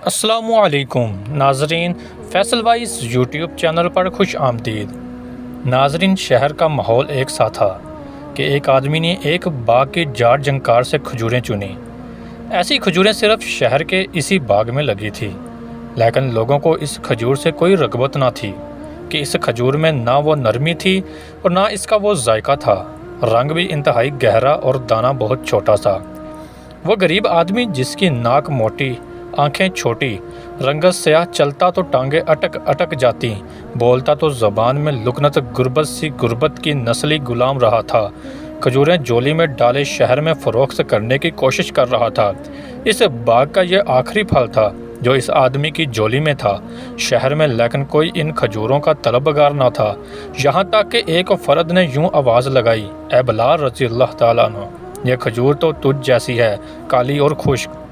السلام علیکم ناظرین، فیصل وائس یوٹیوب چینل پر خوش آمدید۔ ناظرین، شہر کا ماحول ایک سا تھا کہ ایک آدمی نے ایک باغ کی جاڑ جنکار سے کھجوریں چنی۔ ایسی کھجوریں صرف شہر کے اسی باغ میں لگی تھی، لیکن لوگوں کو اس کھجور سے کوئی رغبت نہ تھی کہ اس کھجور میں نہ وہ نرمی تھی اور نہ اس کا وہ ذائقہ تھا۔ رنگ بھی انتہائی گہرا اور دانہ بہت چھوٹا سا۔ وہ غریب آدمی جس کی ناک موٹی، آنکھیں چھوٹی، رنگت سیاہ، چلتا تو ٹانگیں اٹک اٹک جاتی، بولتا تو زبان میں لکنت غربت سی غربت کی نسلی غلام رہا تھا، کھجوریں جولی میں ڈالے شہر میں فروخت کرنے کی کوشش کر رہا تھا۔ اس باغ کا یہ آخری پھل تھا جو اس آدمی کی جولی میں تھا شہر میں، لیکن کوئی ان کھجوروں کا طلبگار نہ تھا، یہاں تک کہ ایک فرد نے یوں آواز لگائی، اے بلال رضی اللہ تعالیٰ عنہ، یہ کھجور تو تجھ جیسی ہے، کالی اور خشک۔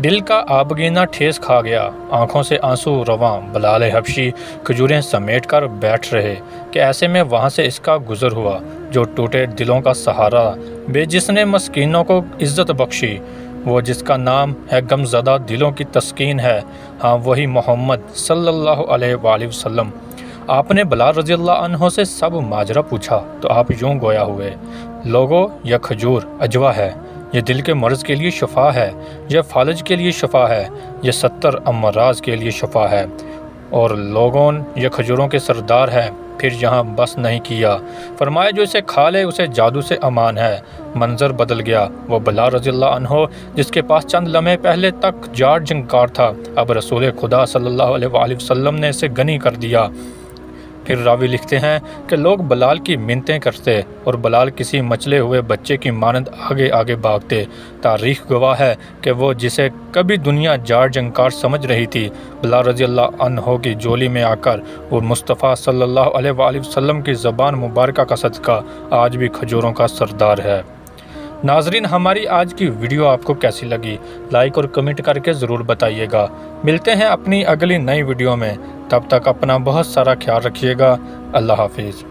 دل کا آبگینہ ٹھیس کھا گیا، آنکھوں سے آنسو رواں۔ بلال حبشی کھجوریں سمیٹ کر بیٹھ رہے کہ ایسے میں وہاں سے اس کا گزر ہوا جو ٹوٹے دلوں کا سہارا بے، جس نے مسکینوں کو عزت بخشی، وہ جس کا نام ہے غم زدہ دلوں کی تسکین ہے، ہاں وہی محمد صلی اللہ علیہ وآلہ وسلم۔ آپ نے بلال رضی اللہ عنہ سے سب ماجرا پوچھا تو آپ یوں گویا ہوئے، لوگوں، یہ کھجور اجوا ہے، یہ دل کے مرض کے لیے شفا ہے، یہ فالج کے لیے شفا ہے، یہ 70 امراض کے لیے شفا ہے، اور لوگوں، یہ کھجوروں کے سردار ہے۔ پھر یہاں بس نہیں کیا، فرمایا جو اسے کھا لے اسے جادو سے امان ہے۔ منظر بدل گیا، وہ بلال رضی اللہ عنہ جس کے پاس چند لمحے پہلے تک جاڑ جنکار تھا، اب رسول خدا صلی اللہ علیہ وآلہ وسلم نے اسے غنی کر دیا۔ پھر راوی لکھتے ہیں کہ لوگ بلال کی منتیں کرتے اور بلال کسی مچلے ہوئے بچے کی مانند آگے آگے بھاگتے۔ تاریخ گواہ ہے کہ وہ جسے کبھی دنیا جاڑ جنکار سمجھ رہی تھی، بلال رضی اللہ عنہ کی جولی میں آ کر اور مصطفیٰ صلی اللہ علیہ وآلہ وسلم کی زبان مبارکہ کا صدقہ آج بھی کھجوروں کا سردار ہے۔ ناظرین، ہماری آج کی ویڈیو آپ کو کیسی لگی؟ لائک اور کمنٹ کر کے ضرور بتائیے گا۔ ملتے ہیں اپنی اگلی نئی ویڈیو میں، تب تک اپنا بہت سارا خیال رکھیے گا۔ اللہ حافظ۔